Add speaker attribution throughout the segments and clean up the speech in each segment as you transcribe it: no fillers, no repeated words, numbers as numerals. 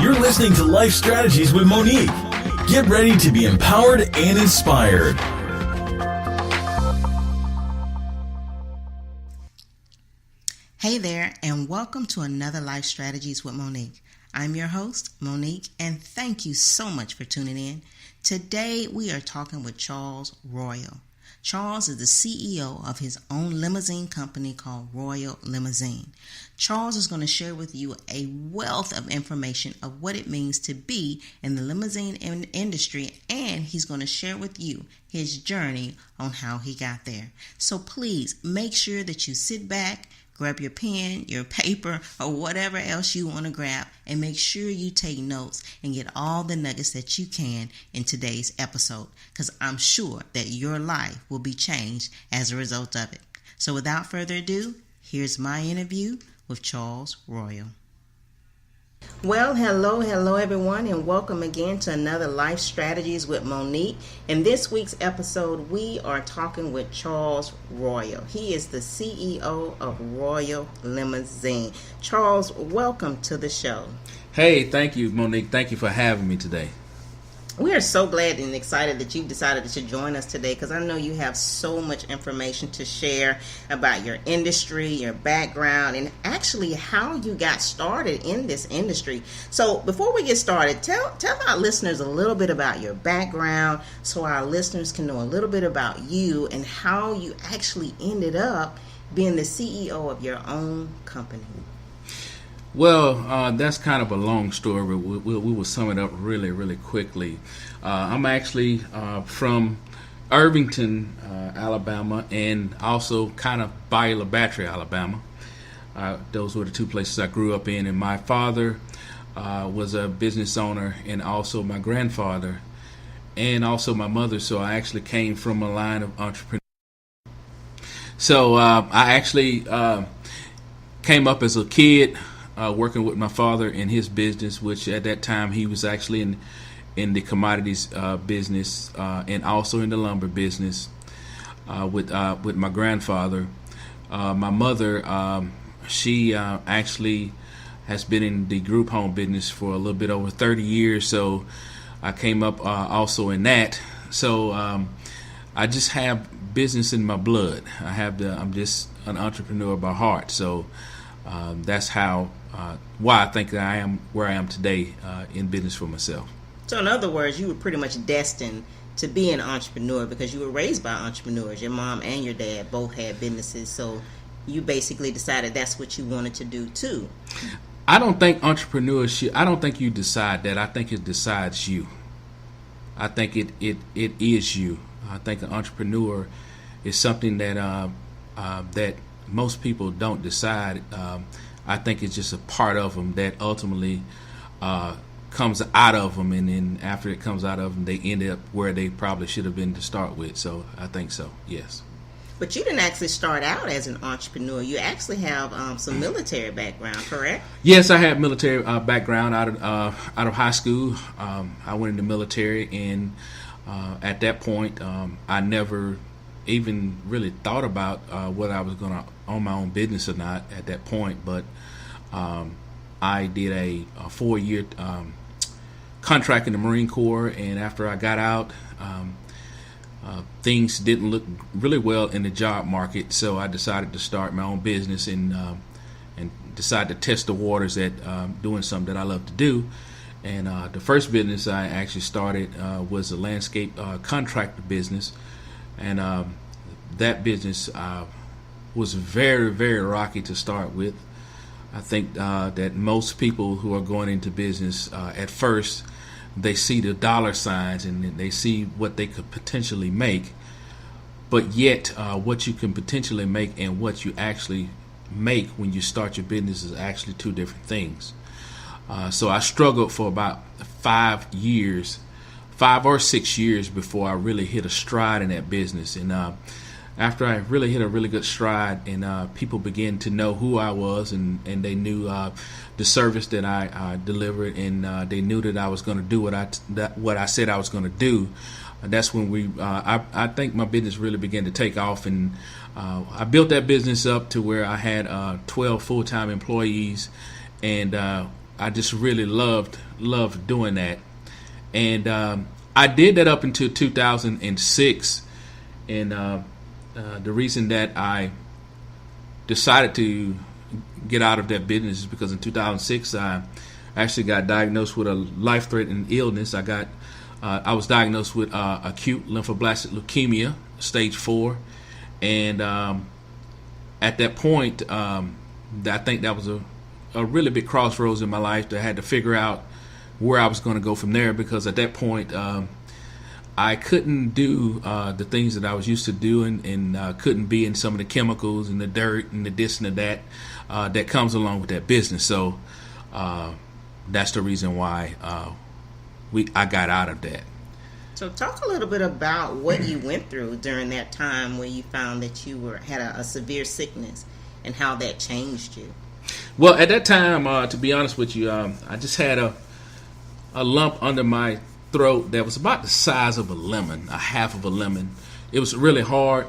Speaker 1: You're listening to Life Strategies with Monique. Get ready to be empowered and inspired.
Speaker 2: Hey there, and welcome to another Life Strategies with Monique. I'm your host, Monique, and thank you so much for tuning in. Today, we are talking with Charles Royal. Charles is the CEO of his own limousine company called Royal Limousine. Charles is going to share with you a wealth of information of what it means to be in the limousine industry, and he's going to share with you his journey on how he got there. So please make sure that you sit back, grab your pen, your paper, or whatever else you want to grab, and make sure you take notes and get all the nuggets that you can in today's episode, because I'm sure that your life will be changed as a result of it. So without further ado, here's my interview with Charles Royal. Well, hello everyone, and welcome again to another Life Strategies with Monique. In this week's episode, we are talking with Charles Royal. He is the CEO of Royal Limousine. Charles, welcome to the show.
Speaker 3: Hey, thank you, Monique. Thank you for having me today.
Speaker 2: We are so glad and excited that you decided to join us today, because I know you have so much information to share about your industry, your background, and actually how you got started in this industry. So before we get started, tell our listeners a little bit about your background so our listeners can know a little bit about you and how you actually ended up being the CEO of your own company.
Speaker 3: Well, that's kind of a long story. We will sum it up really quickly. I'm actually from Irvington, Alabama, and also kind of Bayou Battery, Alabama. Those were the two places I grew up in. And my father was a business owner, and also my grandfather, and also my mother. So I actually came from a line of entrepreneurs. So I actually came up as a kid, working with my father in his business, which at that time he was actually in the commodities business and also in the lumber business with my grandfather. My mother, she actually has been in the group home business for a little bit over 30 years, so I came up also in that. So I just have business in my blood. I'm just an entrepreneur by heart. So that's why I think that I am where I am today in business for myself.
Speaker 2: So in other words, you were pretty much destined to be an entrepreneur because you were raised by entrepreneurs. Your mom and your dad both had businesses, so you basically decided that's what you wanted to do too.
Speaker 3: I don't think entrepreneurship, I don't think you decide that. I think it decides you. I think it is you. I think an entrepreneur is something that that most people don't decide. I think it's just a part of them that ultimately comes out of them, and then after it comes out of them, they end up where they probably should have been to start with. So I think so, yes. But
Speaker 2: you didn't actually start out as an entrepreneur. You actually have some military background, correct?
Speaker 3: Yes, I had military background out of high school. I went in the military, and at that point, I never even really thought about whether I was going to own my own business or not at that point. But I did a 4-year contract in the Marine Corps, and after I got out, things didn't look really well in the job market, so I decided to start my own business and decided to test the waters at doing something that I love to do. And the first business I actually started was a landscape contractor business, and that business was very rocky to start with. I think that most people who are going into business at first, they see the dollar signs and they see what they could potentially make, but yet what you can potentially make and what you actually make when you start your business is actually two different things. So I struggled for about 5 or 6 years before I really hit a stride in that business. And after I really hit a really good stride, and people began to know who I was, and they knew the service that I delivered, and they knew that I was going to do what I said I was going to do. That's when I think my business really began to take off, and I built that business up to where I had 12 full-time employees, and I just really loved doing that. And I did that up until 2006. And the reason that I decided to get out of that business is because in 2006 I actually got diagnosed with a life-threatening illness. I was diagnosed with acute lymphoblastic leukemia, stage 4, and at that point, I think that was a really big crossroads in my life that I had to figure out where I was going to go from there, because at that point I couldn't do the things that I was used to doing, and couldn't be in some of the chemicals and the dirt and the this and the that that comes along with that business. So that's the reason why I got out of that.
Speaker 2: So talk a little bit about what you went through during that time when you found that you had a severe sickness, and how that changed you.
Speaker 3: Well, at that time, to be honest with you, I just had a lump under my throat that was about the size of a lemon, a half of a lemon. It was really hard,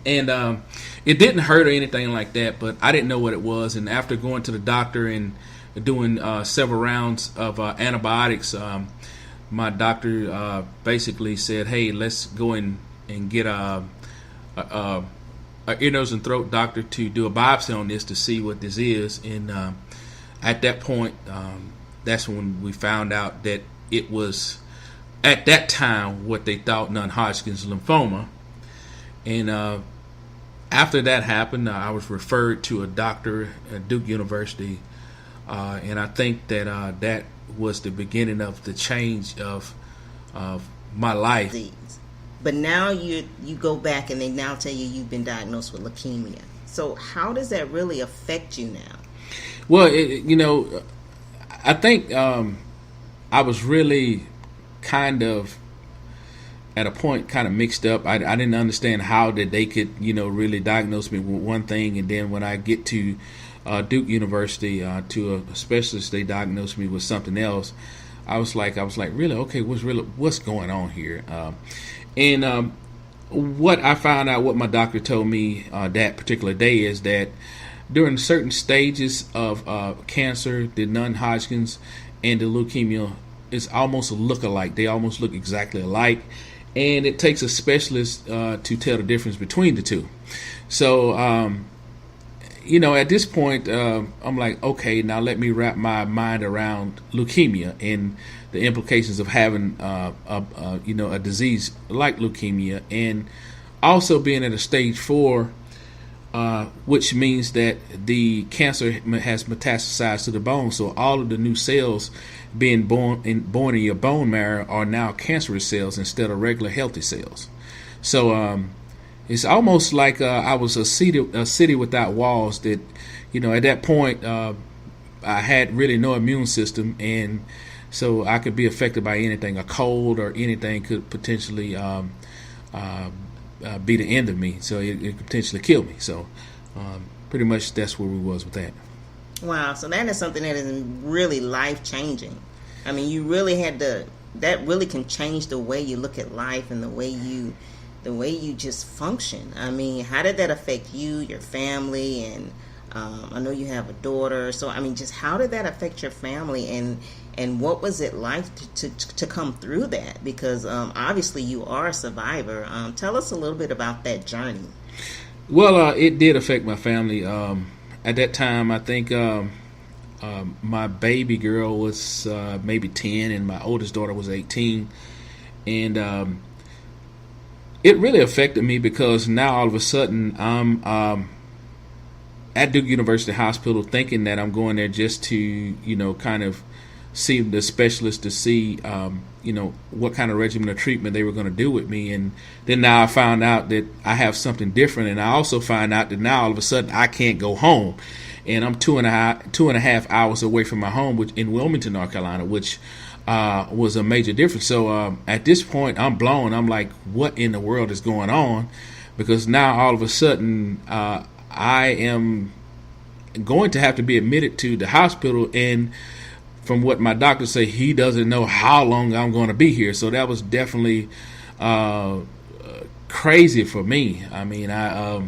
Speaker 3: and it didn't hurt or anything like that, but I didn't know what it was. And after going to the doctor and doing several rounds of antibiotics, my doctor basically said, "Hey, let's go in and get a ear, nose, and throat doctor to do a biopsy on this to see what this is." And at that point, that's when we found out that it was, at that time, what they thought non-Hodgkin's lymphoma. And after that happened, I was referred to a doctor at Duke University, and I think that that was the beginning of the change of my life.
Speaker 2: But now you go back and they now tell you you've been diagnosed with leukemia. So how does that really affect you now?
Speaker 3: Well, I think I was really kind of at a point kind of mixed up. I didn't understand how that they could really diagnose me with one thing, and then when I get to Duke University to a specialist, they diagnosed me with something else. I was like, really? Okay, what's going on here? And what I found out, what my doctor told me that particular day, is that during certain stages of cancer, the non-Hodgkin's and the leukemia is almost a look-alike. They almost look exactly alike, and it takes a specialist to tell the difference between the two. So, at this point, I'm like, okay, now let me wrap my mind around leukemia and the implications of having a disease like leukemia, and also being at a stage 4, which means that the cancer has metastasized to the bone. So all of the new cells being born in your bone marrow are now cancerous cells instead of regular healthy cells. So it's almost like I was a city without walls. That at that point I had really no immune system, and so I could be affected by anything. A cold or anything could potentially be the end of me. So it could potentially kill me. So pretty much that's where we was with that.
Speaker 2: Wow, so that is something that is really life-changing. I mean, you really had to, that really can change the way you look at life and the way you just function. I mean, how did that affect you, your family, and I know you have a daughter, so I mean, just how did that affect your family, and what was it like to come through that? Because obviously you are a survivor. Tell us a little bit about that journey.
Speaker 3: Well, it did affect my family. At that time, I think my baby girl was maybe 10, and my oldest daughter was 18. And it really affected me because now all of a sudden I'm at Duke University Hospital, thinking that I'm going there just to, kind of see the specialist to see, what kind of regimen of treatment they were going to do with me. And then now I found out that I have something different. And I also find out that now all of a sudden I can't go home. And I'm two and a half hours away from my home, which in Wilmington, North Carolina, which was a major difference. So at this point, I'm blown. I'm like, what in the world is going on? Because now all of a sudden I am going to have to be admitted to the hospital, and from what my doctor say, he doesn't know how long I'm going to be here. So that was definitely crazy for me. I mean, I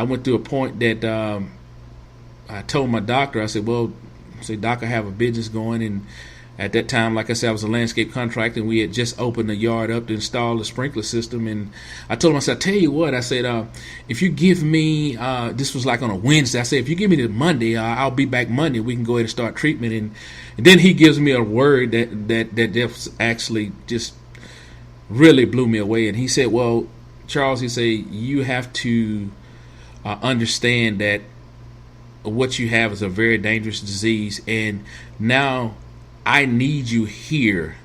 Speaker 3: went to a point that I told my doctor, I said, well, say, Doc, I have a business going, and at that time, like I said, I was a landscape contractor, and we had just opened the yard up to install the sprinkler system. And I told him, I said, I tell you what, I said, if you give me, this was like on a Wednesday, I said, if you give me the Monday, I'll be back Monday. We can go ahead and start treatment. And then he gives me a word that just actually just really blew me away. And he said, well, Charles, he said, you have to understand that what you have is a very dangerous disease, and now I need you here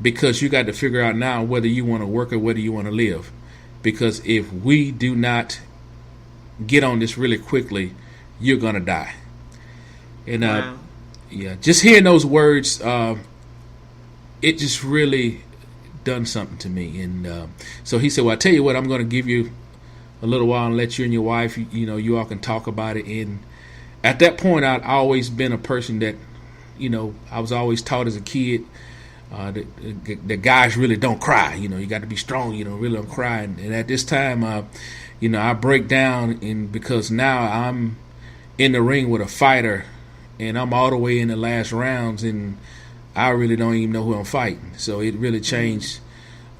Speaker 3: because you got to figure out now whether you want to work or whether you want to live. Because if we do not get on this really quickly, you're going to die. And
Speaker 2: wow.
Speaker 3: Yeah, just hearing those words, it just really done something to me. And so he said, well, I tell you what, I'm going to give you a little while and let you and your wife, you all can talk about it. And at that point, I'd always been a person that, I was always taught as a kid that guys really don't cry. You got to be strong. Really don't cry. And at this time, I break down, and because now I'm in the ring with a fighter, and I'm all the way in the last rounds, and I really don't even know who I'm fighting. So it really changed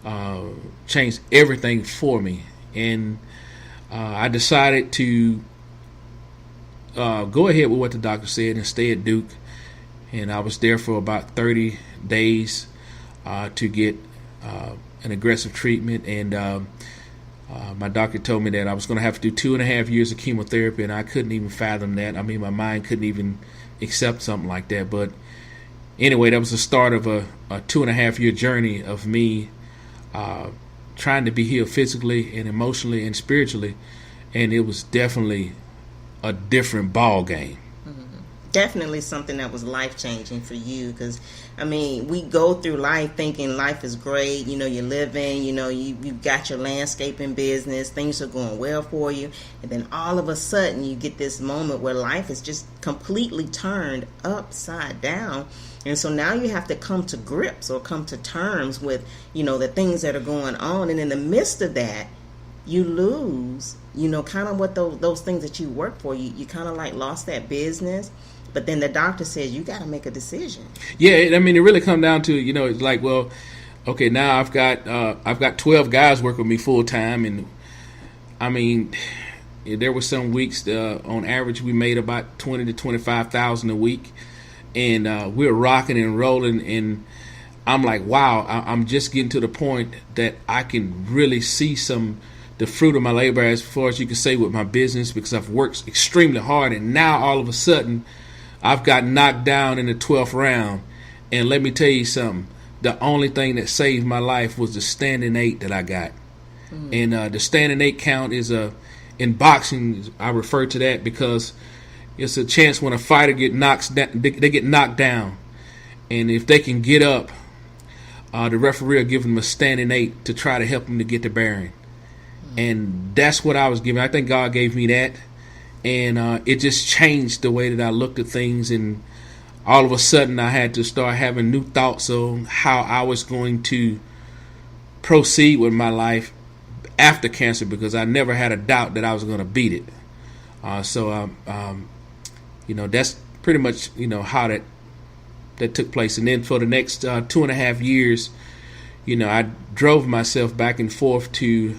Speaker 3: everything for me. And I decided to go ahead with what the doctor said and stay at Duke. And I was there for about 30 days to get an aggressive treatment. And my doctor told me that I was going to have to do 2.5 years of chemotherapy, and I couldn't even fathom that. I mean, my mind couldn't even accept something like that. But anyway, that was the start of a 2.5-year journey of me trying to be healed physically and emotionally and spiritually. And it was definitely a different ball game.
Speaker 2: Definitely something that was life-changing for you, because we go through life thinking life is great. You're living, you've got your landscaping business, things are going well for you, and then all of a sudden you get this moment where life is just completely turned upside down. And so now you have to come to grips or come to terms with the things that are going on, and in the midst of that you lose kind of what those things that you work for. You kind of like lost that business. But then the doctor says you got to make a decision. Yeah,
Speaker 3: it really come down to it's like, well, okay, now I've got 12 guys working with me full time, and there were some weeks on average we made about 20 to 25,000 a week, and we were rocking and rolling, and I'm like, wow, I'm just getting to the point that I can really see the fruit of my labor, as far as you can say, with my business, because I've worked extremely hard, and now all of a sudden I've got knocked down in the 12th round. And let me tell you something, the only thing that saved my life was the standing 8 that I got. And the standing 8 count is in boxing, I refer to that because it's a chance when a fighter get knocked down, they get knocked down, and if they can get up, the referee will give them a standing 8 to try to help them to get the bearing. And that's what I was given. I think God gave me that. And it just changed the way that I looked at things. And all of a sudden I had to start having new thoughts on how I was going to proceed with my life after cancer, because I never had a doubt that I was going to beat it. So that's pretty much, how that took place. And then for the next 2.5 years, I drove myself back and forth to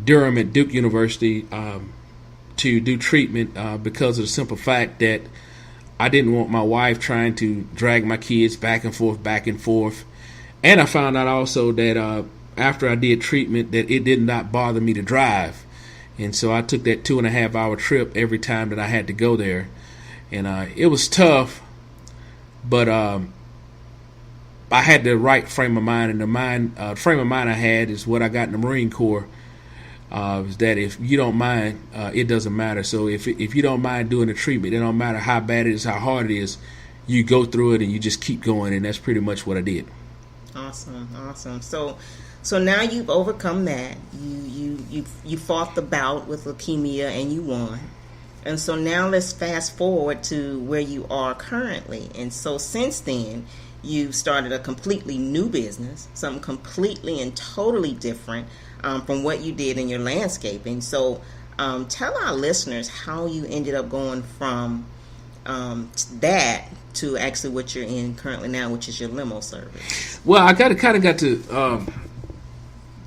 Speaker 3: Durham at Duke University to do treatment because of the simple fact that I didn't want my wife trying to drag my kids back and forth. And I found out also that after I did treatment that it did not bother me to drive. And so I took that 2.5-hour trip every time that I had to go there. And it was tough, but I had the right frame of mind. And the frame of mind I had is what I got in the Marine Corps. Is that if you don't mind, it doesn't matter. So if you don't mind doing the treatment, it don't matter how bad it is, how hard it is, you go through it and you just keep going. And that's pretty much what I did.
Speaker 2: Awesome. So now you've overcome that. You fought the bout with leukemia and you won. And so now let's fast forward to where you are currently. And so since then, you've started a completely new business, something completely and totally different from what you did in your landscaping. So tell our listeners how you ended up going from that to actually what you're in currently now, which is your limo service?
Speaker 3: Well, I got to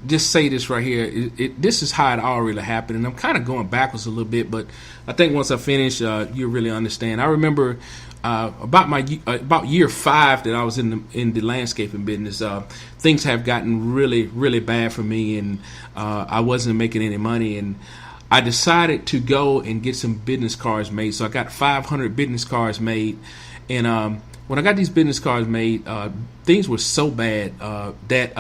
Speaker 3: just say this right here. This is how it all really happened, and I'm kind of going backwards a little bit, but I think once I finish, you'll really understand. I remember about year 5 that I was in the landscaping business. Things have gotten really, really bad for me, and I wasn't making any money, and I decided to go and get some business cards made. So I got 500 business cards made, and when I got these business cards made, things were so bad that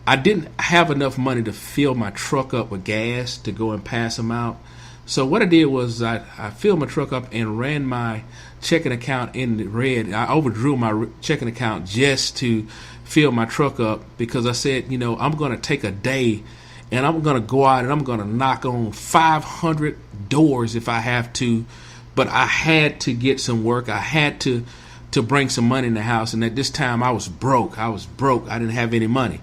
Speaker 3: I didn't have enough money to fill my truck up with gas to go and pass them out. So what I did was I filled my truck up and ran my checking account in the red. I overdrew my checking account just to fill my truck up because I said, I'm going to take a day and I'm going to go out and I'm going to knock on 500 doors if I have to. But I had to get some work. I had to bring some money in the house. And at this time I was broke. I didn't have any money.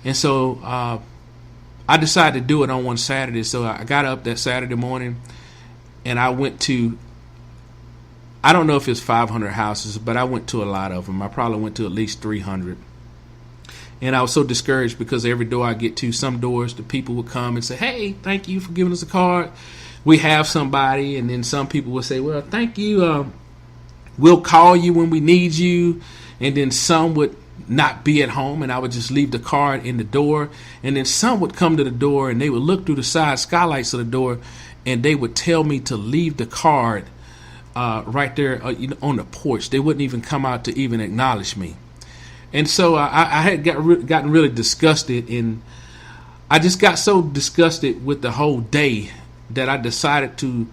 Speaker 3: And so I decided to do it on one Saturday. So I got up that Saturday morning and I went to, I don't know if it's 500 houses, but I went to a lot of them. I probably went to at least 300. And I was so discouraged because every door I get to, some doors, the people would come and say, hey, thank you for giving us a card. We have somebody. And then some people would say, well, thank you. We'll call you when we need you. And then some would not be at home, and I would just leave the card in the door. And then some would come to the door and they would look through the side skylights of the door and they would tell me to leave the card right there on the porch. They wouldn't even come out to even acknowledge me. And so I had gotten really disgusted, and I just got so disgusted with the whole day that I decided to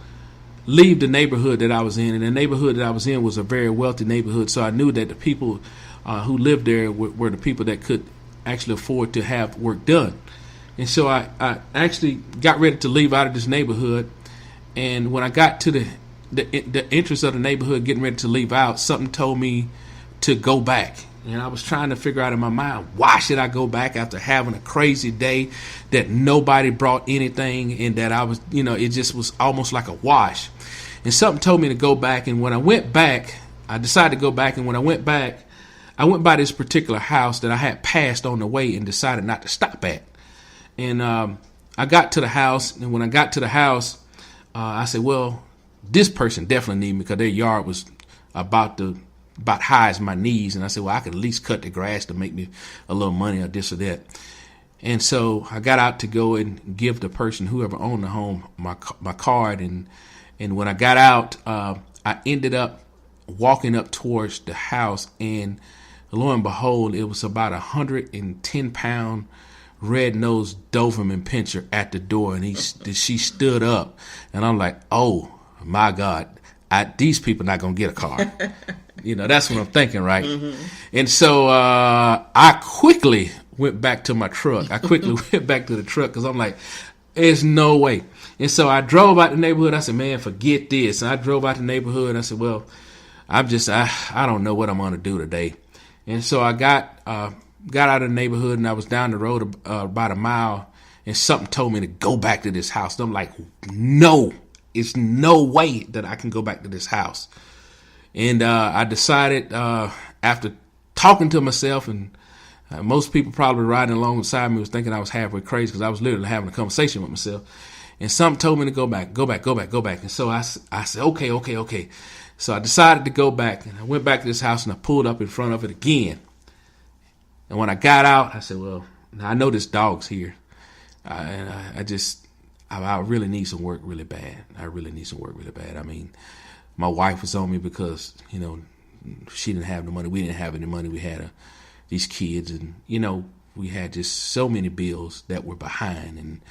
Speaker 3: leave the neighborhood that I was in. And the neighborhood that I was in was a very wealthy neighborhood, so I knew that the people who lived there were the people that could actually afford to have work done. And so I actually got ready to leave out of this neighborhood. And when I got to the entrance of the neighborhood, getting ready to leave out, something told me to go back. And I was trying to figure out in my mind, why should I go back after having a crazy day that nobody brought anything, and that I was, it just was almost like a wash. And something told me to go back. And when I went back, I decided to go back. And when I went back, I went by this particular house that I had passed on the way and decided not to stop at. And I got to the house, and when I got to the house, I said, well, this person definitely needs me, because their yard was about high as my knees. And I said, well, I could at least cut the grass to make me a little money or this or that. And so I got out to go and give the person, whoever owned the home, my card. And when I got out, I ended up walking up towards the house, and lo and behold, it was about 110-pound red-nosed Doberman pinscher at the door, and she stood up, and I'm like, oh my God, these people not gonna get a car. That's what I'm thinking, right? Mm-hmm. And so I quickly went back to my truck. I quickly went back to the truck because I'm like, there's no way. And so I drove out the neighborhood. I said, man, forget this. And I drove out the neighborhood, and I said, well, I don't know what I'm going to do today. And so I got out of the neighborhood, and I was down the road about a mile, and something told me to go back to this house. And I'm like, no, it's no way that I can go back to this house. And I decided after talking to myself, and most people probably riding alongside me was thinking I was halfway crazy, because I was literally having a conversation with myself. And something told me to go back. And so I said, okay. So I decided to go back, and I went back to this house, and I pulled up in front of it again. And when I got out, I said, well, I know this dog's here. And I really need some work really bad. I mean, my wife was on me because, she didn't have no money. We didn't have any money. We had these kids, and, we had just so many bills that were behind,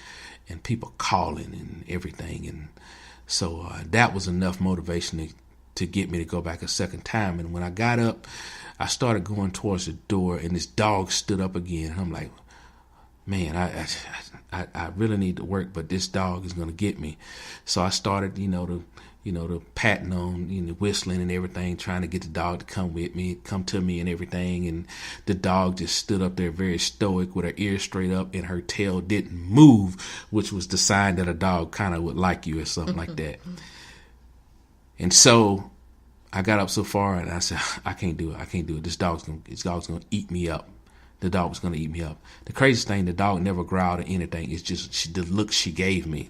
Speaker 3: and people calling and everything. And so that was enough motivation to get me to go back a second time. And when I got up, I started going towards the door, and this dog stood up again. And I'm like, man, I really need to work, but this dog is going to get me. So I started, the patting on, whistling and everything, trying to get the dog to come to me and everything. And the dog just stood up there very stoic with her ears straight up, and her tail didn't move, which was the sign that a dog kind of would like you or something like that. And so I got up so far and I said, I can't do it. This dog's gonna eat me up. The dog was gonna eat me up. The craziest thing, the dog never growled or anything. It's just the look she gave me.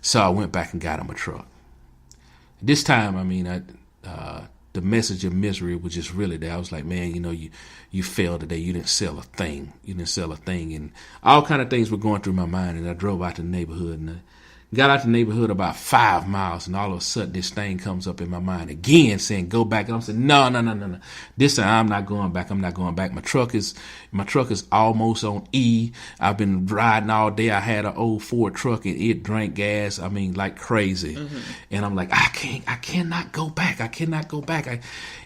Speaker 3: So I went back and got him a truck. This time, the message of misery was just really there. I was like, man, you failed today. You didn't sell a thing. And all kind of things were going through my mind. And I drove out to the neighborhood and got out the neighborhood about 5 miles, and all of a sudden this thing comes up in my mind again saying, go back. And I'm saying, no. This time I'm not going back. My truck is almost on E. I've been riding all day. I had an old Ford truck and it drank gas. Like crazy. Mm-hmm. And I'm like, I cannot go back.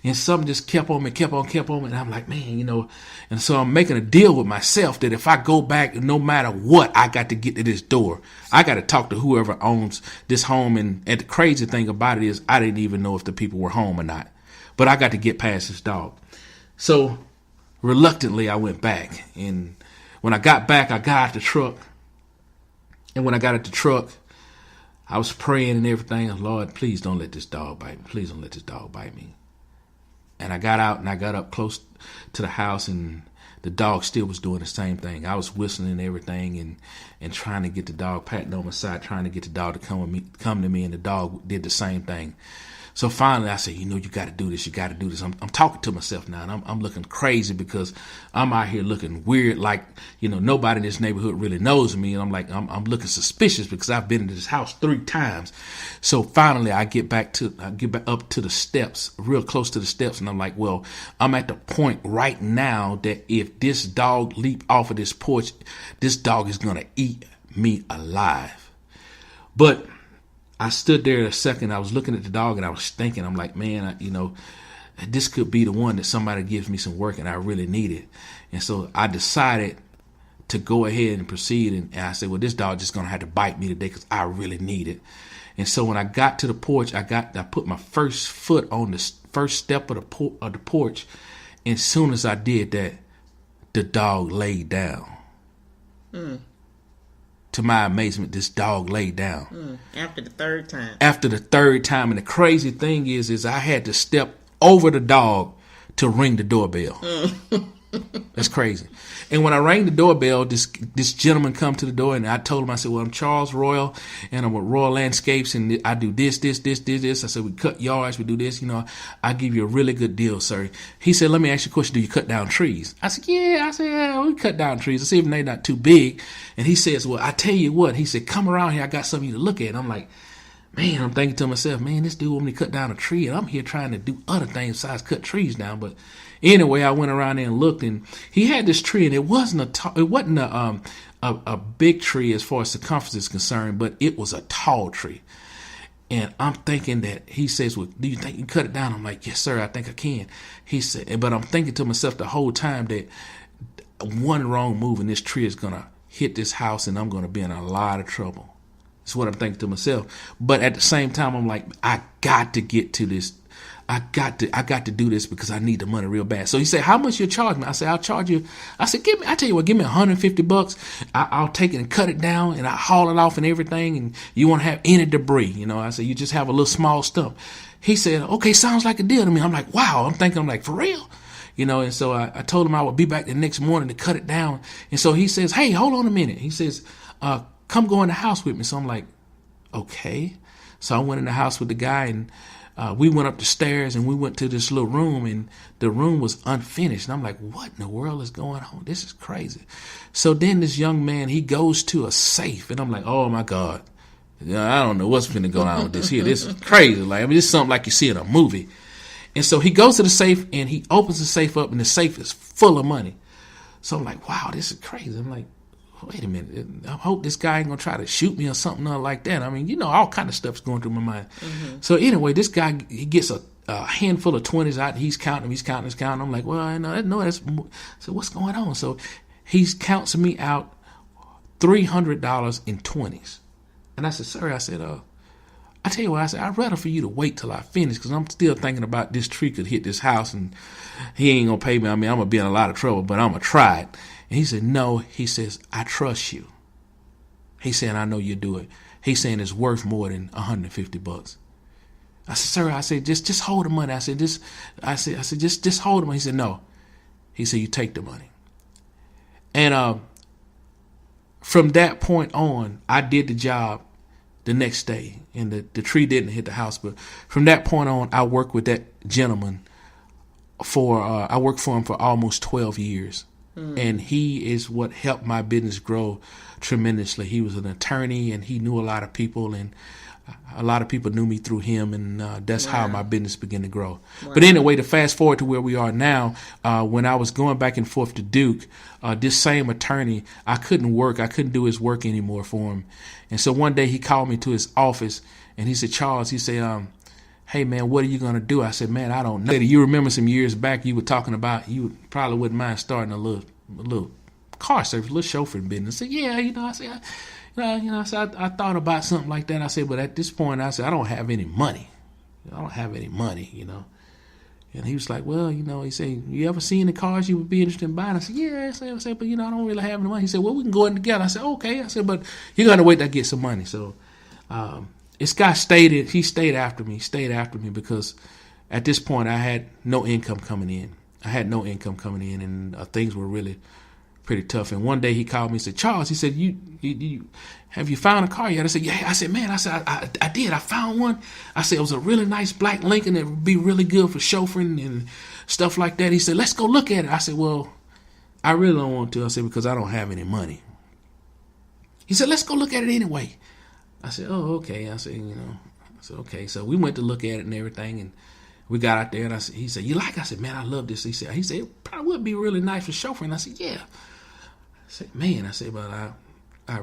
Speaker 3: And something just kept on me. And I'm like, man, and so I'm making a deal with myself that if I go back, no matter what, I got to get to this door. I got to talk to whoever owns this home. And the crazy thing about it is I didn't even know if the people were home or not. But I got to get past this dog. So reluctantly, I went back. And when I got back, I got out the truck. And when I got out the truck, I was praying and everything. Lord, please don't let this dog bite me. Please don't let this dog bite me. And I got out and I got up close to the house, and the dog still was doing the same thing. I was whistling and everything and trying to get the dog, patting on my side, trying to get the dog to come to me, and the dog did the same thing. So finally I said, you got to do this. I'm talking to myself now, and I'm looking crazy because I'm out here looking weird, like, nobody in this neighborhood really knows me. And I'm like, I'm looking suspicious because I've been into this house 3 times. So finally I get back up to the steps, real close to the steps. And I'm like, well, I'm at the point right now that if this dog leap off of this porch, this dog is going to eat me alive. But I stood there a second. I was looking at the dog and I was thinking, I'm like, man, this could be the one that somebody gives me some work and I really need it. And so I decided to go ahead and proceed. And I said, well, this dog just going to have to bite me today because I really need it. And so when I got to the porch, I put my first foot on the first step of the porch. And as soon as I did that, the dog laid down. To my amazement, this dog laid down.
Speaker 2: After the third time.
Speaker 3: And the crazy thing is I had to step over the dog to ring the doorbell. That's crazy. And when I rang the doorbell, this gentleman come to the door, and I told him, I said, well, I'm Charles Royal, and I'm with Royal Landscapes, and I do this. I said, we cut yards, we do this, I give you a really good deal, sir. He said, let me ask you a question. Do you cut down trees? I said, yeah, we cut down trees. I see if they're not too big. And he says, well, I tell you what, he said, come around here. I got something to look at. And I'm like, man, I'm thinking to myself, man, this dude want me to cut down a tree, and I'm here trying to do other things besides cut trees down. But anyway, I went around there and looked, and he had this tree, and it wasn't a big tree as far as circumference is concerned, but it was a tall tree. And I'm thinking that he says, well, do you think you can cut it down? I'm like, yes, sir, I think I can. He said, but I'm thinking to myself the whole time that one wrong move and this tree is going to hit this house, and I'm going to be in a lot of trouble. That's what I'm thinking to myself. But at the same time, I'm like, I got to get to this. I got to do this because I need the money real bad. So he said, how much you charge me? I said, I'll charge you. I said, give me $150. I'll take it and cut it down, and I haul it off and everything. And you won't have any debris. I said, you just have a little small stump. He said, okay, sounds like a deal to me. I'm like, wow. I'm like, for real? And so I told him I would be back the next morning to cut it down. And so he says, hey, hold on a minute. He says, come go in the house with me. So I'm like, okay. So I went in the house with the guy, and we went up the stairs, and we went to this little room, and the room was unfinished. And I'm like, what in the world is going on? This is crazy. So then this young man, he goes to a safe, and I'm like, oh my God. I don't know what's finna go on with this here. This is crazy. This is something like you see in a movie. And so he goes to the safe, and he opens the safe up, and the safe is full of money. So I'm like, wow, this is crazy. I'm like, wait a minute. I hope this guy ain't going to try to shoot me or something like that. All kind of stuff's going through my mind. Mm-hmm. So anyway, this guy, he gets a handful of 20s out. He's counting. I'm like, well, I know that's more. So what's going on? So he counts me out $300 in 20s. And I said, sir, I tell you what, I said, I'd rather for you to wait till I finish, because I'm still thinking about this tree could hit this house and he ain't going to pay me. I'm going to be in a lot of trouble, but I'm going to try it. And he said, no. He says, I trust you. He said, I know you do it. He's saying it's worth more than $150. I said, sir, I said, just hold the money. I said, just hold the money. He said, no. He said, you take the money. And from that point on, I did the job the next day, and the tree didn't hit the house. But from that point on, I worked with that gentleman I worked for him for almost 12 years. And he is what helped my business grow tremendously. He was an attorney, and he knew a lot of people, and a lot of people knew me through him, and that's how my business began to grow. But anyway, to fast forward to where we are now, when I was going back and forth to Duke, this same attorney, I couldn't do his work anymore for him. And so one day he called me to his office, and he said, Charles, he said, hey, man, what are you going to do? I said, man, I don't know. You remember some years back you were talking about you probably wouldn't mind starting a little car service, a little chauffeuring business. I said, yeah, I said, I thought about something like that. I said, but at this point, I said, I don't have any money. And he was like, well, he said, you ever seen the cars you would be interested in buying? I said, yeah. I said, but, I don't really have any money. He said, well, we can go in together. I said, okay. I said, but you're going to wait till I get some money. So, this guy he stayed after me because at this point I had no income coming in. And things were really pretty tough. And one day he called me and said, Charles, he said, you have you found a car yet? I said, yeah. I said, man, I did. I found one. I said, it was a really nice black Lincoln that would be really good for chauffeuring and stuff like that. He said, let's go look at it. I said, well, I really don't want to. I said, because I don't have any money. He said, let's go look at it anyway. I said, oh, okay. I said, okay. So we went to look at it and everything, and we got out there, and he said, you like it? I said, man, I love this. He said, it probably would be really nice for chauffeuring. I said, yeah. I said, man, but I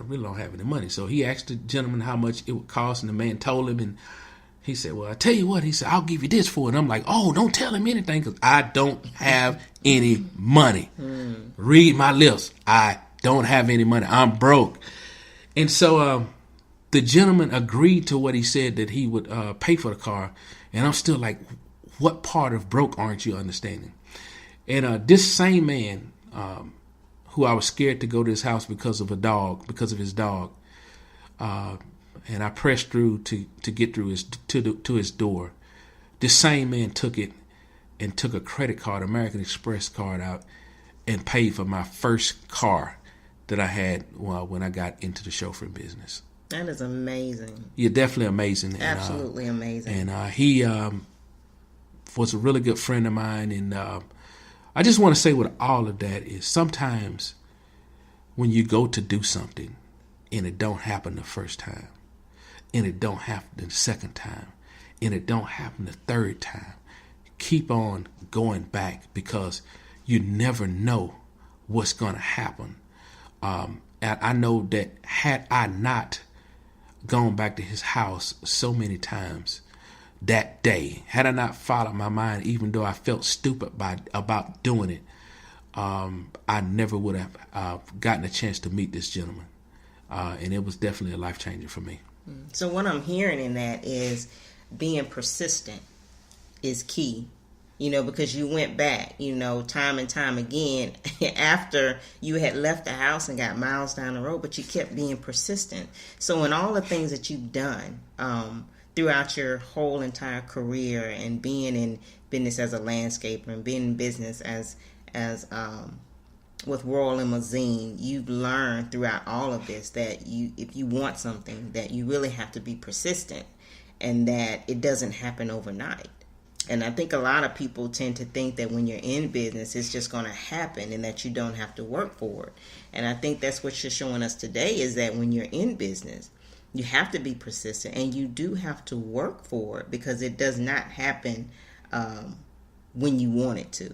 Speaker 3: really don't have any money. So he asked the gentleman how much it would cost, and the man told him, and he said, well, I tell you what, he said, I'll give you this for it. And I'm like, oh, don't tell him anything, because I don't have any money. Read my lips. I don't have any money. I'm broke. And so the gentleman agreed to what he said, that he would pay for the car. And I'm still like, what part of broke aren't you understanding? And this same man, who I was scared to go to his house because of his dog, and I pressed through to get through to his door. This same man took it and took a credit card, American Express card out, and paid for my first car that I had when I got into the chauffeuring business.
Speaker 2: That is amazing.
Speaker 3: Yeah, definitely amazing.
Speaker 2: Absolutely amazing.
Speaker 3: And he was a really good friend of mine. And I just want to say with all of that is sometimes when you go to do something and it don't happen the first time, and it don't happen the second time, and it don't happen the third time, keep on going back, because you never know what's going to happen. And I know that had I not gone back to his house so many times that day, had I not followed my mind, even though I felt stupid about doing it, I never would have gotten a chance to meet this gentleman. And it was definitely a life changer for me.
Speaker 2: So what I'm hearing in that is being persistent is key. Because you went back, time and time again after you had left the house and got miles down the road, but you kept being persistent. So in all the things that you've done throughout your whole entire career, and being in business as a landscaper and being in business as with Royal Limousine, you've learned throughout all of this that if you want something, that you really have to be persistent, and that it doesn't happen overnight. And I think a lot of people tend to think that when you're in business, it's just going to happen and that you don't have to work for it. And I think that's what you're showing us today, is that when you're in business, you have to be persistent and you do have to work for it, because it does not happen when you want it to.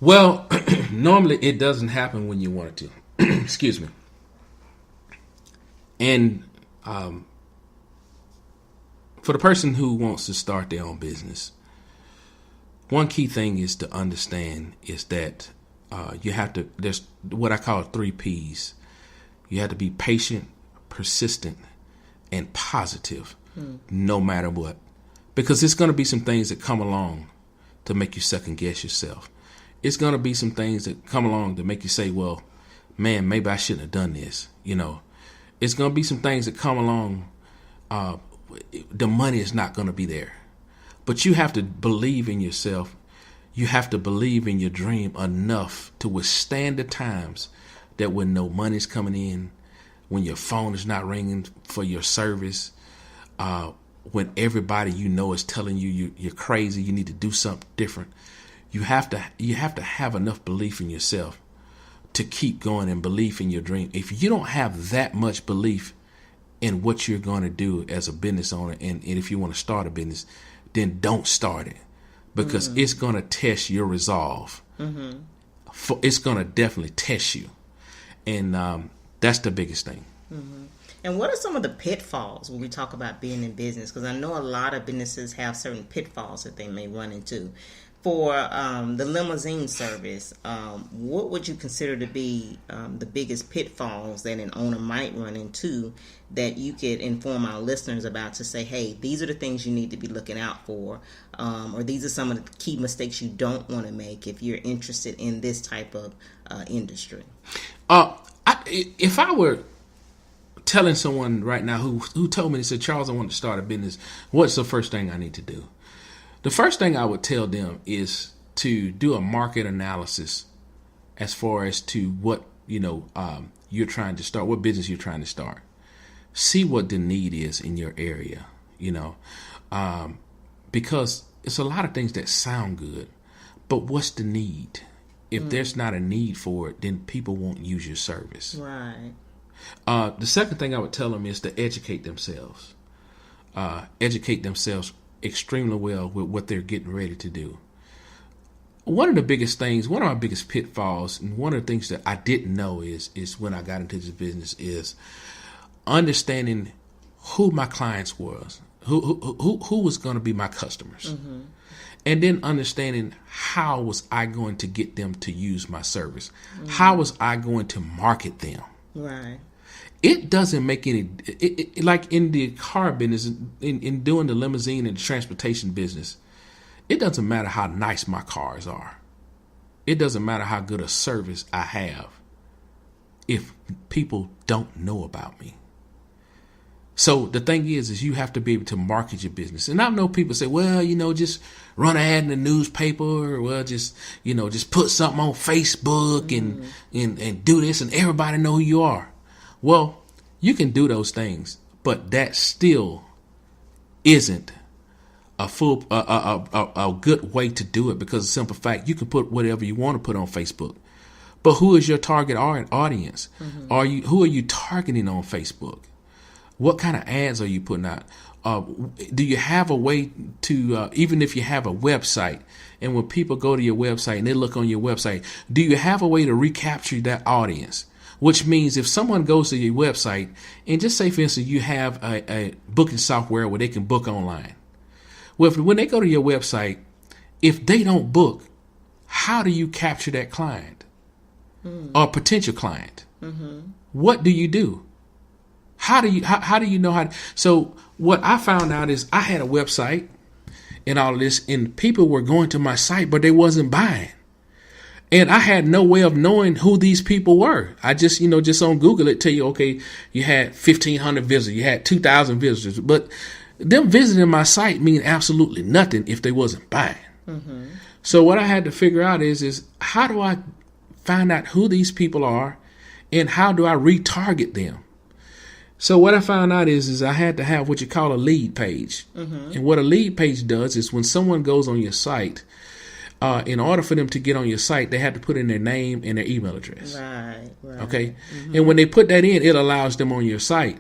Speaker 3: Well, normally it doesn't happen when you want it to. Excuse me. And for the person who wants to start their own business, one key thing is to understand is that you have to, there's what I call 3 P's. You have to be patient, persistent, and positive, no matter what. Because there's going to be some things that come along to make you second guess yourself. It's going to be some things that come along to make you say, well, man, maybe I shouldn't have done this. It's going to be some things that come along the money is not going to be there. But you have to believe in yourself. You have to believe in your dream enough to withstand the times that when no money's coming in, when your phone is not ringing for your service, when everybody you know is telling you you're crazy, you need to do something different. You have to have enough belief in yourself to keep going and belief in your dream. If you don't have that much belief in what you're going to do as a business owner, and if you want to start a business, then don't start it, because it's going to test your resolve. It's going to definitely test you. And that's the biggest thing.
Speaker 2: And what are some of the pitfalls when we talk about being in business? Because I know a lot of businesses have certain pitfalls that they may run into. For the limousine service, what would you consider to be the biggest pitfalls that an owner might run into that you could inform our listeners about, to say, hey, these are the things you need to be looking out for, or these are some of the key mistakes you don't want to make if you're interested in this type of industry?
Speaker 3: If I were telling someone right now who told me, they said, Charles, I want to start a business, what's the first thing I need to do? The first thing I would tell them is to do a market analysis as far as to what, you're trying to start, what business you're trying to start. See what the need is in your area, because it's a lot of things that sound good, but what's the need? If there's not a need for it, then people won't use your service.
Speaker 2: Right.
Speaker 3: The second thing I would tell them is to educate themselves. Educate themselves extremely well with what they're getting ready to do. One of my biggest pitfalls, and one of the things that I didn't know is when I got into this business, is understanding who my clients was, who was going to be my customers. And then understanding how was I going to get them to use my service? How was I going to market them?
Speaker 2: Right.
Speaker 3: It doesn't make any, like in the car business, in doing the limousine and the transportation business, it doesn't matter how nice my cars are. It doesn't matter how good a service I have if people don't know about me. So the thing is you have to be able to market your business. And I know people say, well, just run an ad in the newspaper, or well, just put something on Facebook and do this and everybody know who you are. Well, you can do those things, but that still isn't a good way to do it, because of the simple fact, you can put whatever you want to put on Facebook. But who is your target audience? Who are you targeting on Facebook? What kind of ads are you putting out? Do you have a way to, even if you have a website, and when people go to your website and they look on your website, do you have a way to recapture that audience? Which means if someone goes to your website, and just say, for instance, you have a booking software where they can book online. Well, when they go to your website, if they don't book, how do you capture that client or potential client? What do you do? How do you know how? So what I found out is I had a website and all of this, and people were going to my site, but they wasn't buying. And I had no way of knowing who these people were. I just, just on Google it tell you, okay, you had 1,500 visitors, you had 2,000 visitors, but them visiting my site mean absolutely nothing if they wasn't buying. So what I had to figure out is how do I find out who these people are, and how do I retarget them? So what I found out is I had to have what you call a lead page. And what a lead page does is when someone goes on your site, in order for them to get on your site, they have to put in their name and their email address.
Speaker 2: Right.
Speaker 3: Okay. And when they put that in, it allows them on your site.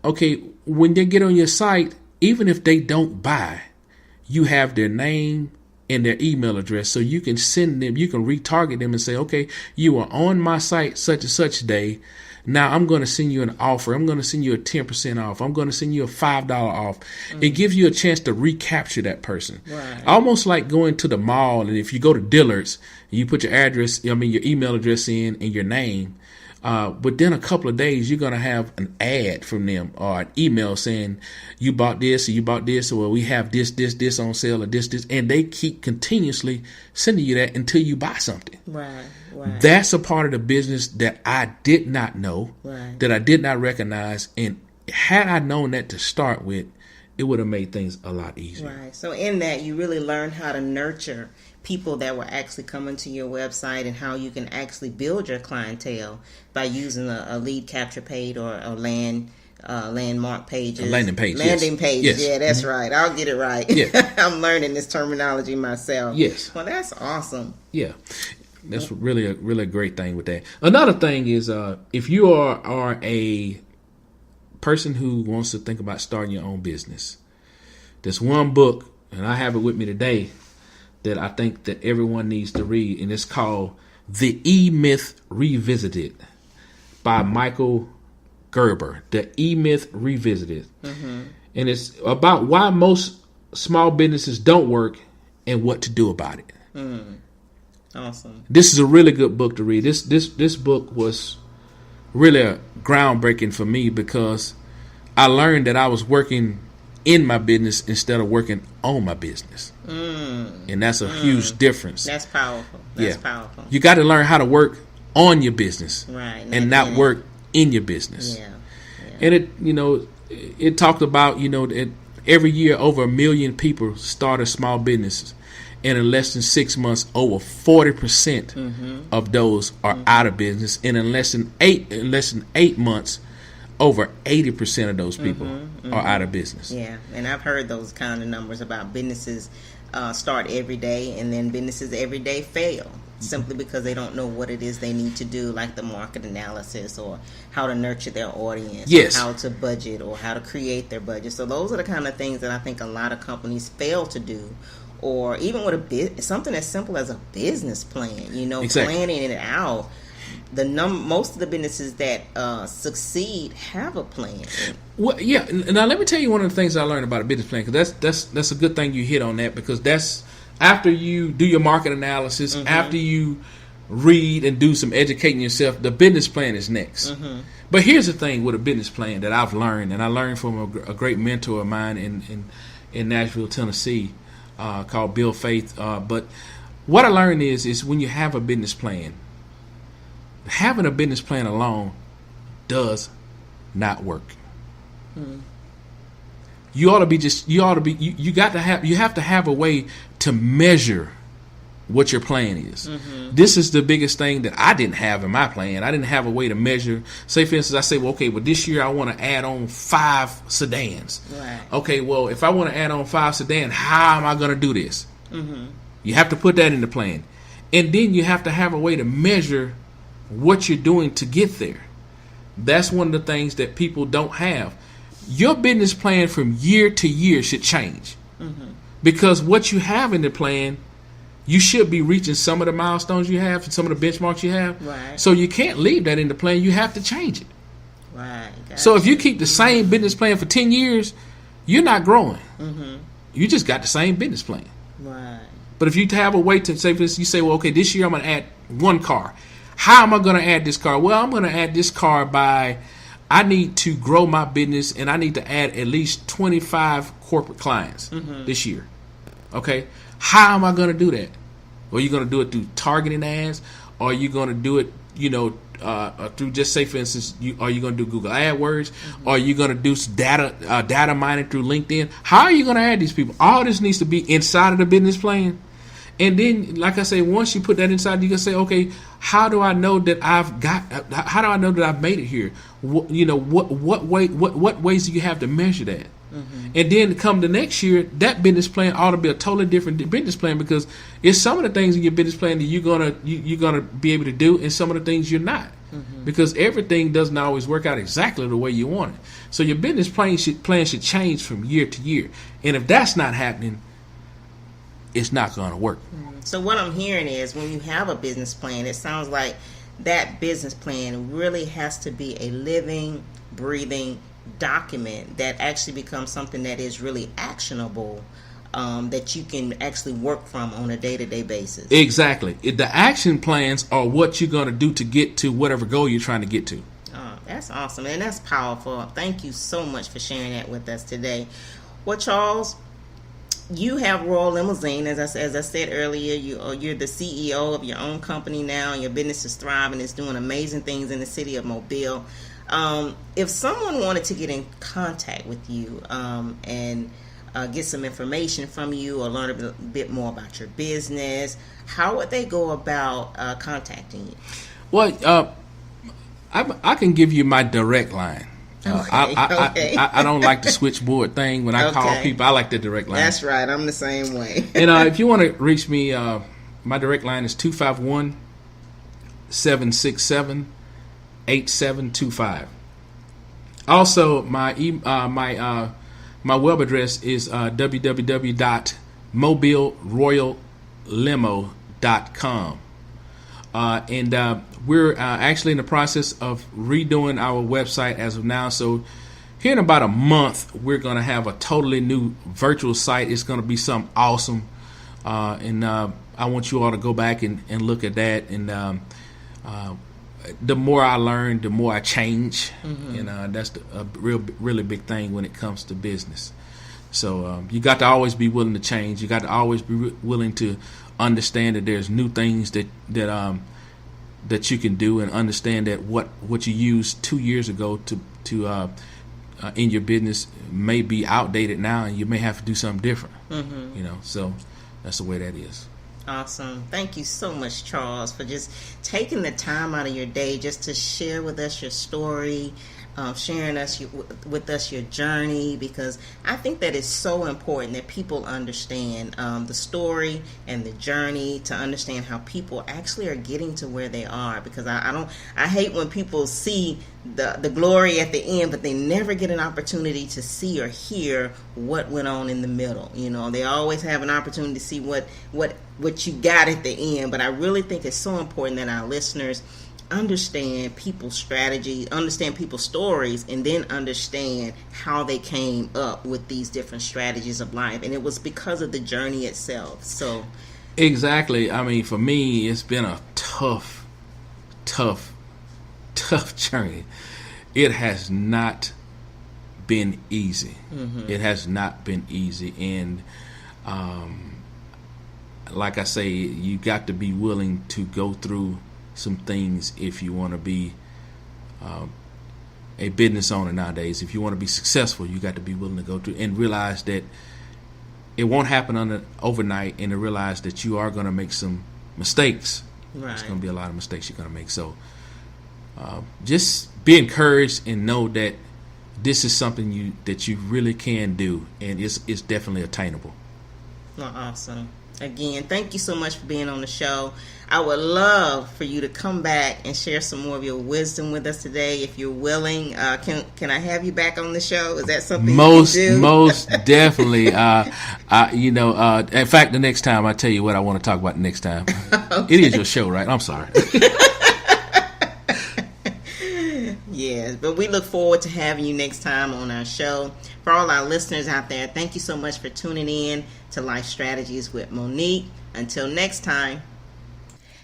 Speaker 3: Okay. When they get on your site, even if they don't buy, you have their name and their email address. So you can send them, you can retarget them and say, okay, you are on my site such and such day. Now I'm going to send you an offer. I'm going to send you a 10% off. I'm going to send you a $5 off. It gives you a chance to recapture that person.
Speaker 2: Right.
Speaker 3: Almost like going to the mall, and if you go to Dillard's, you put your address, your email address in and your name. Within a couple of days, you're going to have an ad from them or an email saying you bought this or you bought this, or we have this on sale, or this, and they keep continuously sending you that until you buy something.
Speaker 2: Right.
Speaker 3: That's a part of the business that I did not know, that I did not recognize. And had I known that to start with, it would have made things a lot easier.
Speaker 2: Right. So in that, you really learn how to nurture people that will actually come into your website and how you can actually build your clientele by using a lead capture page or a landmark pages.
Speaker 3: Landing page.
Speaker 2: Landing pages.
Speaker 3: Yes.
Speaker 2: Yeah, that's right. I'll get it right.
Speaker 3: Yeah.
Speaker 2: I'm learning this terminology myself.
Speaker 3: Yes.
Speaker 2: Well, that's awesome.
Speaker 3: Yeah. That's really a great thing with that. Another thing is if you are a person who wants to think about starting your own business, there's one book, and I have it with me today, that I think that everyone needs to read, and it's called The E-Myth Revisited by Michael Gerber. The E-Myth Revisited. Mm-hmm. And it's about why most small businesses don't work and what to do about it.
Speaker 2: Mm. Awesome.
Speaker 3: This is a really good book to read. This book was really groundbreaking for me because I learned that I was working in my business instead of working on my business. And that's a huge difference.
Speaker 2: That's powerful. That's powerful.
Speaker 3: You got to learn how to work on your business,
Speaker 2: right,
Speaker 3: and not work in your business.
Speaker 2: Yeah.
Speaker 3: And it talked about, that every year over 1 million people started small businesses, and in less than 6 months, over 40% of those are out of business, and in less than 8 months, over 80% of those people are out of business.
Speaker 2: Yeah, and I've heard those kind of numbers about businesses start every day, and then businesses every day fail simply because they don't know what it is they need to do, like the market analysis or how to nurture their audience,
Speaker 3: yes,
Speaker 2: or how to budget or how to create their budget. So those are the kind of things that I think a lot of companies fail to do. Or even with something as simple as a business plan,
Speaker 3: exactly.
Speaker 2: Planning it out. Most of the businesses that succeed have a plan.
Speaker 3: Well, yeah. Now let me tell you one of the things I learned about a business plan, because that's a good thing you hit on that, because that's after you do your market analysis, after you read and do some educating yourself, the business plan is next. But here's the thing with a business plan that I've learned, and I learned from a great mentor of mine in Nashville, Tennessee, called Bill Faith. But what I learned is when you have a business plan, having a business plan alone does not work. You have to have a way to measure what your plan is. This is the biggest thing that I didn't have in my plan. I didn't have a way to measure. Say, for instance, I say, well, okay, well, this year I want to add on 5 sedans.
Speaker 2: Right.
Speaker 3: Okay, well, if I want to add on 5 sedans, how am I going to do this? You have to put that in the plan. And then you have to have a way to measure what you're doing to get there. That's one of the things that people don't have. Your business plan from year to year should change. Because what you have in the plan, you should be reaching some of the milestones you have and some of the benchmarks you have.
Speaker 2: Right.
Speaker 3: So you can't leave that in the plan. You have to change it.
Speaker 2: Right. Gotcha.
Speaker 3: So if you keep the same business plan for 10 years, you're not growing. You just got the same business plan.
Speaker 2: Right.
Speaker 3: But if you have a way to say, for instance, you say, well, okay, this year I'm going to add 1 car. How am I going to add this car? Well, I'm going to add this car by, I need to grow my business and I need to add at least 25 corporate clients this year. Okay. How am I going to do that? Are you going to do it through targeting ads? Or are you going to do it, through, just say, for instance, are you going to do Google AdWords? Or are you going to do data mining through LinkedIn? How are you going to add these people? All this needs to be inside of the business plan. And then, like I say, once you put that inside, you can say, okay, how do I know that I've made it here? What ways do you have to measure that? And then come the next year, that business plan ought to be a totally different business plan, because it's some of the things in your business plan that you're gonna be able to do, and some of the things you're not, because everything doesn't always work out exactly the way you want it. So your business plan should change from year to year, and if that's not happening, it's not going to work.
Speaker 2: So what I'm hearing is, when you have a business plan, it sounds like that business plan really has to be a living, breathing document that actually becomes something that is really actionable, that you can actually work from on a day-to-day basis.
Speaker 3: Exactly. The action plans are what you're going to do to get to whatever goal you're trying to get to.
Speaker 2: Oh, that's awesome, and that's powerful. Thank you so much for sharing that with us today. Well, Charles, you have Royal Limousine, as I said earlier. You're the CEO of your own company now, and your business is thriving. It's doing amazing things in the city of Mobile. If someone wanted to get in contact with you and get some information from you or learn a bit more about your business, how would they go about contacting you?
Speaker 3: Well, I can give you my direct line.
Speaker 2: Okay.
Speaker 3: I don't like the switchboard thing. When I call
Speaker 2: Okay.
Speaker 3: people, I like the direct line.
Speaker 2: That's right. I'm the same way.
Speaker 3: And if you want to reach me, my direct line is 251-767-8725. Also, my web address is www.mobileroyallimo.com. And we're actually in the process of redoing our website as of now. So here in about a month, we're going to have a totally new virtual site. It's going to be something awesome. And I want you all to go back and look at that. And the more I learn, the more I change. Mm-hmm. And that's a really big thing when it comes to business. So you got to always be willing to change. You got to always be willing to understand that there's new things that you can do, and understand that what you used 2 years ago to in your business may be outdated now, and you may have to do something different. Mm-hmm. So that's the way that is.
Speaker 2: Awesome. Thank you so much, Charles, for just taking the time out of your day just to share with us your story, sharing with us your journey, because I think that it's so important that people understand the story and the journey, to understand how people actually are getting to where they are. Because I hate when people see the glory at the end, but they never get an opportunity to see or hear what went on in the middle. They always have an opportunity to see what you got at the end. But I really think it's so important that our listeners understand people's strategy, understand people's stories, and then understand how they came up with these different strategies of life. And it was because of the journey itself. So
Speaker 3: exactly. I mean, for me, it's been a tough journey. It has not been easy. Mm-hmm. It has not been easy. And like I say, you got to be willing to go through some things if you want to be a business owner nowadays. If you want to be successful, you got to be willing to go through and realize that it won't happen overnight, and to realize that you are going to make some mistakes. Right. There's going to be a lot of mistakes you're going to make. So just be encouraged and know that this is something that you really can do, and it's definitely attainable.
Speaker 2: Well, awesome. Again, thank you so much for being on the show. I would love for you to come back and share some more of your wisdom with us today, if you're willing. Can I have you back on the show? Is that something you can do?
Speaker 3: Most definitely. In fact, the next time, I'll tell you what I want to talk about next time. Okay. It is your show, right? I'm sorry.
Speaker 2: Yes, but we look forward to having you next time on our show. For all our listeners out there, thank you so much for tuning in to Life Strategies with Monique. Until next time.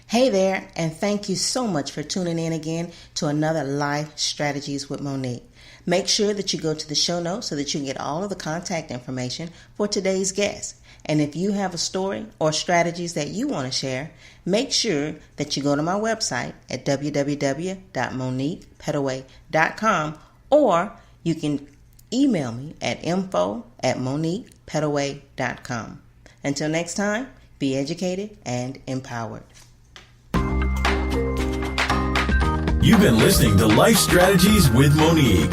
Speaker 2: Hey there, and thank you so much for tuning in again to another Life Strategies with Monique. Make sure that you go to the show notes so that you can get all of the contact information for today's guest. And if you have a story or strategies that you want to share, make sure that you go to my website at www.moniquepetaway.com, or you can email me at info@moniquepetaway.com. Until next time, be educated and empowered.
Speaker 1: You've been listening to Life Strategies with Monique.